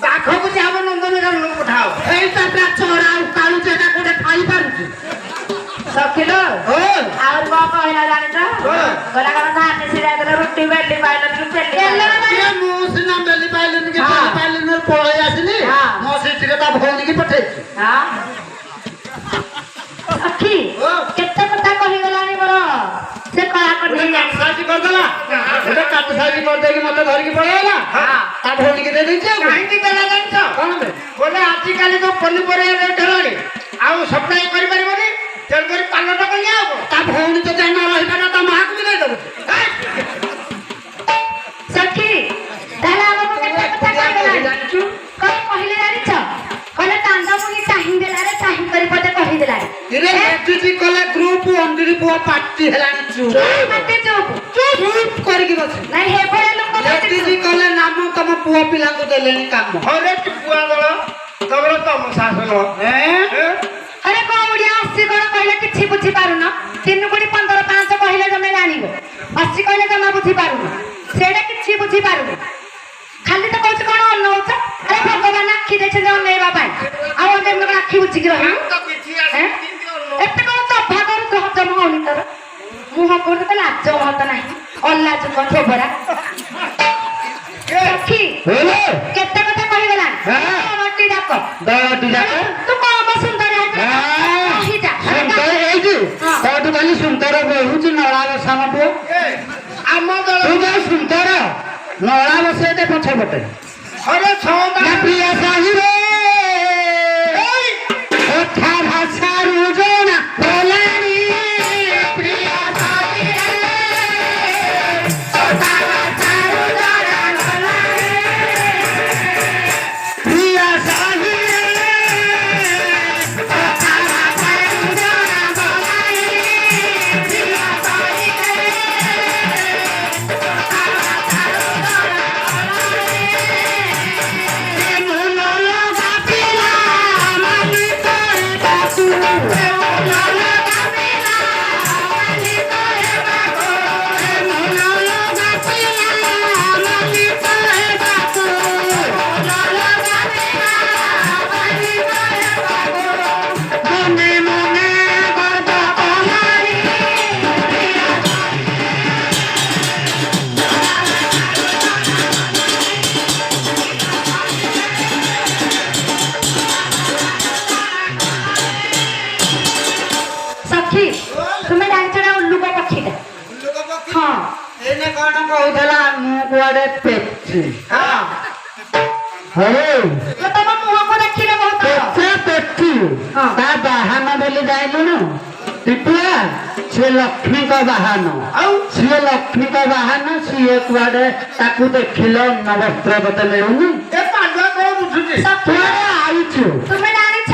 ପାଖକୁ ଯାବ ନନ୍ଦନକାନନ ପଠାଅ এইটা চড়া কালু যেটা কোটে খাই পারুছি ସଖିଲ ଆଉ କଣ କହିଲା ଜାଣିଛ କହିଲା କଣ ଧାନ ସିରା ଦେଲେ ରୁଟି ବେଲି ପାଇଲନି ପେଲି ମୁଁ ସିନା ବେଲି ପାଇଲିନି କି ବେଲି ପାଇଲିନି ପଳେଇ ଆସିଲି ମୋ ସେଠିରେ ତା ଭଉଣୀକି ପଠେଇଛି ସଖି କେତେ କଥା କହିଗଲାଣି ମୋର ସେ କଳା ସାଇଜ କରିଦେଲା ଗୋଟେ କାଟ ସାଇଜ କରିଦେଇକି ମତେ ଧରିକି ପଳେଇଲା ତା ଭଉଣୀକି ଦେଇ ଦେଇଛି କାହିଁକି ଦେଲା ଜାଣିଛ କଣ ବେ ବୋଲେ ଆଜିକାଲି ଯୋଉ ପନିପରିବା ରେଟ୍ ହେଲାଣି ଆଉ ସପ୍ଲାଏ କରିପାରିବନି ତେଣୁକରି ପାଲଟା କଲେ ହବ ତା ଭଉଣୀ ତ ଜାଣିନା ରହିପାରିବ ତା ମାଆକୁ ବି ଦେଇଦେବୁ ସଖି ତାହେଲେ ଆମକୁ କେତେ କଥା କହିଗଲାଣି ଜାଣିଛୁ କଣ କହିଲେ ଜାଣିଛ କହିଲେ ଚାନ୍ଦ ମୁହିଁ ଚାହିଁ ଦେଲାରେ ଚାହିଁ କରି ପଦେ କହିଦେଲାରେ ଇରେ ଏଟିଜି କଲେ ଗ୍ରୁପ ଅଣ୍ଡିରି ପୁଅ ପାର୍ଟି ହେଲାଣି ଚୁପ ମତେ ଚୁପ ଚୁପ କରିକି ବସି ନାଇଁ ହେ ଭଳିଆ ଲୋକ ଏଟିଜି କଲେ ନାମ ତମ ପୁଅ ପିଲାଙ୍କୁ ଦେଲେଣି କାମ ଘରେ ଟିପୁଆ ଦଳ ତମର ତମ ଶାସନ ଆରେ କଣ ଓଡିଆ ଅଶୀ କଣ କହିଲେ କିଛି ବୁଝି ପାରୁନ 3 କୋଟି 15 5 କହିଲେ ତମେ ଜାଣିବ 80 କହିଲେ ଜମା ବୁଝି ପାରୁନ ସେଇଟା କିଛି ବୁଝି ପାରୁନ ଖାଲି ତ କହୁଛି କଣ ଅନଉଛ ଆରେ ଭଗବାନ ଆଖି ଦେଇଛନ୍ତି ଅନେଇବା ପାଇଁ ଆଉ ଅନ୍ୟ ଆଖି ବୁଝିକି ରହିବ ଏତେ କଣ ତଫା କରୁଛ ହଜମ ହଉନି ତୋର ମୁହଁ କରୁଛ ତ ଲାଜ ମହତ ନାହିଁ ଅଲାଜ ଥୋବରା ସଖି କେତେ କଥା କହିଗଲା ଡାକ ତୁ କମ ସୁନ୍ଦର ସୁନ୍ଦର ବହୁଛି ନଳା ବସାମ ପୁଅ ଆମ ଦଳ ତୁ ଯୋଉ ସୁନ୍ଦର ନଳା ବସେଇ ଦେ ପଛ ପଟେ ଘରେ 6 ମାସ ପ୍ରିୟା ସାହିରେ କଥା ଭାଷାରୁ ଜଣା ଗଲାଣି ପ୍ରିୟା ସାହିରେ କଥା ଭାଷାରୁ ଜଣା ଗଲାଣି ପ୍ରିୟା ସାହିରେ କଥା ଭାଷାରୁ ଜଣା ଗଲାଣି ପ୍ରିୟା ସାହିରେ ତୁମେ ଜାଣିଛ ନା ଉଲ୍ଲୁକ ପକ୍ଷୀଟା ହଁ ଏଇନେ କଣ କହୁଥିଲା ମୁଁ କୁଆଡେ ପେଚି ତମ ମୁହଁକୁ ଦେଖିଲେ ବହୁତ ପେଚି ତା ବାହାନ ବୋଲି ଯାଇଲୁଣୁ ଟିପୁଆ ସିଏ ଲକ୍ଷ୍ମୀଙ୍କ ବାହାନ ଆଉ ସିଏ ଲକ୍ଷ୍ମୀଙ୍କ ବାହାନ ସିଏ କୁଆଡେ ତାକୁ ଦେଖିଲେ ଅନ୍ନ ବସ୍ତ୍ର ତତେ ମିଳୁନି ଏ ପାଣ୍ଡୁଆ କଣ ବୁଝୁଛି କୁଆଡେ ଆଇଛୁ ତୁମେ ଜାଣିଛ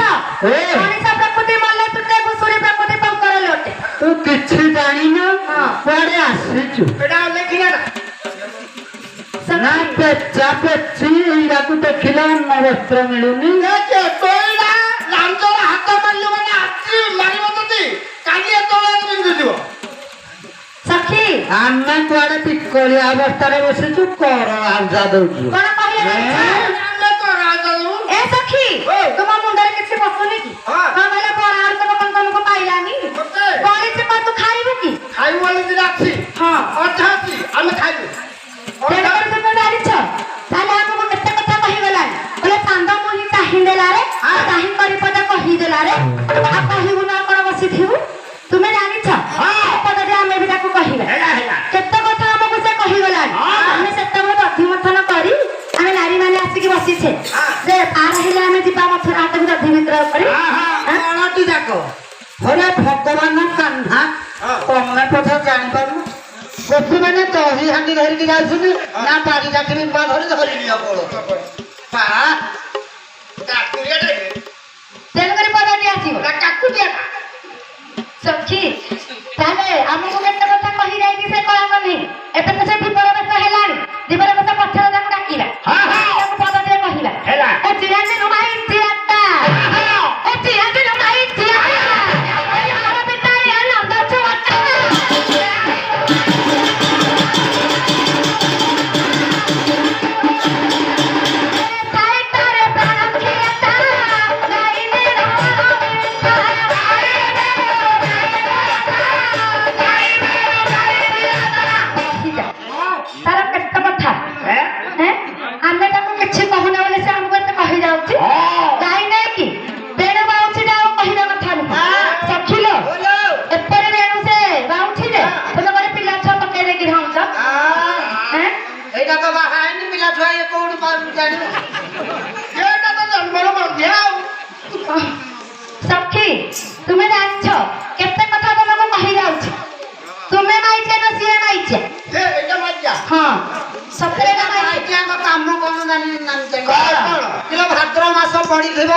ମଣିଷ ପ୍ରକୃତି ମଲେ ତୁଟେ ଘୁଷୁରୀ ପ୍ରକୃତି ପଙ୍କର ଲୋଟେ ତୁ କିଛି ଜାଣିନୁ କୁଆଡେ ଆସିଛୁ ଏଟା ଲେଖିଲା ନା ପେଚା ପେଚି ଏଇଟାକୁ ଦେଖିଲେ ଅନ୍ନ ବସ୍ତ୍ର ମିଳୁନି ତୋଇଲା ଲାଞ୍ଜର ହାତ ମାରିଲ ମାନେ ଆଜି ମାରିବ ତତେ କାଲି ଏତେବେଳେ ପିନ୍ଧୁଥିବ ସଖି ଆମେ କୁଆଡେ ପିକଳିଆ ଅବସ୍ଥାରେ ବସିଛୁ କର ଆଉଜା ଦଉଛୁ କଣ କହିଲେ ଏ ସଖି ତୁମ ମୁଣ୍ଡରେ କିଛି ବସୁନି କି କଣ କହିଲେ ପରାର୍ଥ ତମକୁ ପାଇଲାନି ବଳିଛି ତୁ ଖାଇବୁ କି ଖାଇବୁ ବୋଲି ଦିଟା ଅଛି ହଁ ଅଧା ଅଛି ଆମେ ଖାଇବୁ ତେଣୁକରି ତୁମେ ଜାଣିଛ ତାହେଲେ ଆମକୁ କେତେ କଥା କହିଗଲାଣି କହିଲେ ଚାନ୍ଦ ମୁହିଁ ଚାହିଁ ଦେଲାରେ ଚାହିଁ କରି ପଦା କହିଦେଲାରେ ଆଉ କହିବୁ ନା କଣ ବସିଥିବୁ ତୁମେ ଜାଣିଛ ପଦରେ ଆମେ ବି ତାକୁ କହିବା କେତେ କଥା ଆମକୁ ସେ କହିଗଲାଣି ଆମେ ସେତେବେଳେ ଦଧିମଥନ କରି ଆମେ ନାରୀ ମାନେ ଆସିକି ବସିଛେ ଯେ ପାର ହେଲେ ଆମେ ଯିବା ମଥୁରା ହାଟକୁ ଦଧି ବିକ୍ରୟ କରି ଯାକ ହରେ ଭଗବାନ କାହ୍ନା ତମେ କଥା ଜାଣିପାରୁନ ଗୋପୀ ମାନେ ଦହି ହାଣ୍ଡି ଧରିକି ଯାଉଛନ୍ତି ନା ପାରି କାଠି ବି ଧରି ଧରିନିଅ ବଳ ତେଣୁକରି ପଦଟି ଆସିବ ସଖି ତାହେଲେ ଆମକୁ କେତେ କଥା କହି ଯାଇଛି ସେ କଳା କଲି ଏବେ ତ ସେ ଦୀପର ବେଶ ହେଲାଣି ଦୀପର ବେଶ ପଛରେ ତାକୁ ଡାକିଲା ପଦଟିରେ କହିଲା ଚିରାଜି ନୁମାଇ ଚିରାଟା ଚିରାଜି ନୁମାଇ ଛୁଆ ଇଏ କୋଉଠି ଜାଣିବ ଏଇଟା ତ ଜନ୍ମର ମଧ୍ୟ ଆଉ ସଖୀ ତୁମେ ଜାଣିଛ କେତେ କଥା ତମକୁ କହିଯାଉଛି ତୁମେ ମାଇଛେ ନା ସିଏ ମାଇଛେ ଏଇଟା ମଜା ହଁ ସତରେ ନା ମାଇଛେ ମାଇକିଆଙ୍କ କାମ କଣ ଜାଣିଛ କଣ? କିଲୋ ଭାଦ୍ର ମାସ ପଡିଥିବ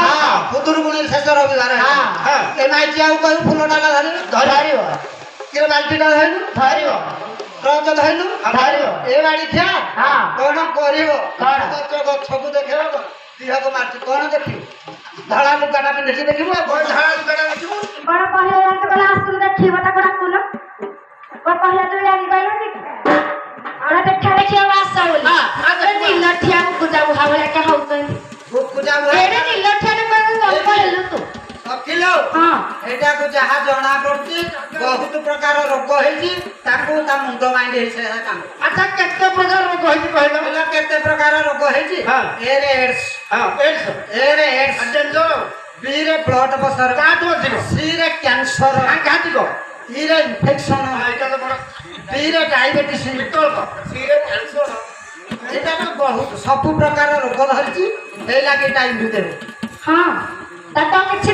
ଖୁଦୁରୁକୁଣୀ ଶେଷ ରବିବାର ହଁ। ଏ ମାଇକିଆକୁ କହିବୁ ଫୁଲଟା ଧରିବୁ ଧରିବ କିଲୋ ବାଲ୍ଟିଟା ଧରିଲୁ ଧରିବ ଟ୍ରଚ ଧରିଲୁ ଧରିବ ଏ ବାଡି ଠିଆ ହଁ କଣ କରିବ କଣ? ଗଛକୁ ଦେଖେଇବ ଦିହକୁ ମାଟି କଣ ଦେଖିବୁ ଧଳା ଲୁଗାଟା ପିନ୍ଧିକି ଦେଖିବୁ ଆଉ କଣ ଧଳା ଲୁଗାଟା ଦେଖିବୁ କଣ କହିଲେ ଜାଣିଛ କହିଲେ ଆସୁନୁ ଦେଖିବ ତାକୁ ଡାକୁନ କଣ କହିଲା ତୁମେ ଜାଣିପାରିଲନି ଆଣ ଦେଖା ଦେଖିବାକୁ ଆସ ବୋଲି ନିଲଠିଆ ପୂଜା ବୁହା ଭଳିଆ କେ ହଉଛନ୍ତି ପୂଜା ଏଇଟା ନିଲଠିଆ ଜନ୍ମ ହେଲୁ ତୁ କିଲୋ ହଁ ଏଇଟାକୁ ଯାହା ଜଣା ପଡୁଛି ବହୁତ ପ୍ରକାର ରୋଗ ହେଇଛି ତାକୁ ତା ମୁଣ୍ଡ ମାଇଣ୍ଡ ହେଇଛି କାମ ଆଚ୍ଛା କେତେ ପ୍ରକାର ରୋଗ ହେଇଛି କହିଲ କହିଲ କେତେ ପ୍ରକାର ରୋଗ ହେଇଛି ହଁ। ଏରେ ଏଡ୍ସ ହଁ ଏଡ୍ସ ଏରେ ଏଡ୍ସ ଡେଞ୍ଜର ବିରେ ବ୍ଲଡ ପ୍ରେସର କାହାଠୁ ଅଧିକ ସିରେ କ୍ୟାନ୍ସର ସାଂଘାତିକ ଇରେ ଇନଫେକ୍ସନ ଏଇଟା ତ ବଡ ବିରେ ଡାଇବେଟିସ ବିକଳ୍ପ ସିରେ କ୍ୟାନ୍ସର ଏଇଟା ତ ବହୁତ ସବୁ ପ୍ରକାର ରୋଗ ଧରିଛି ଏଇ ଲାଗି ଟାଇମ ଭିତରେ ହଁ ତା ତ କିଛି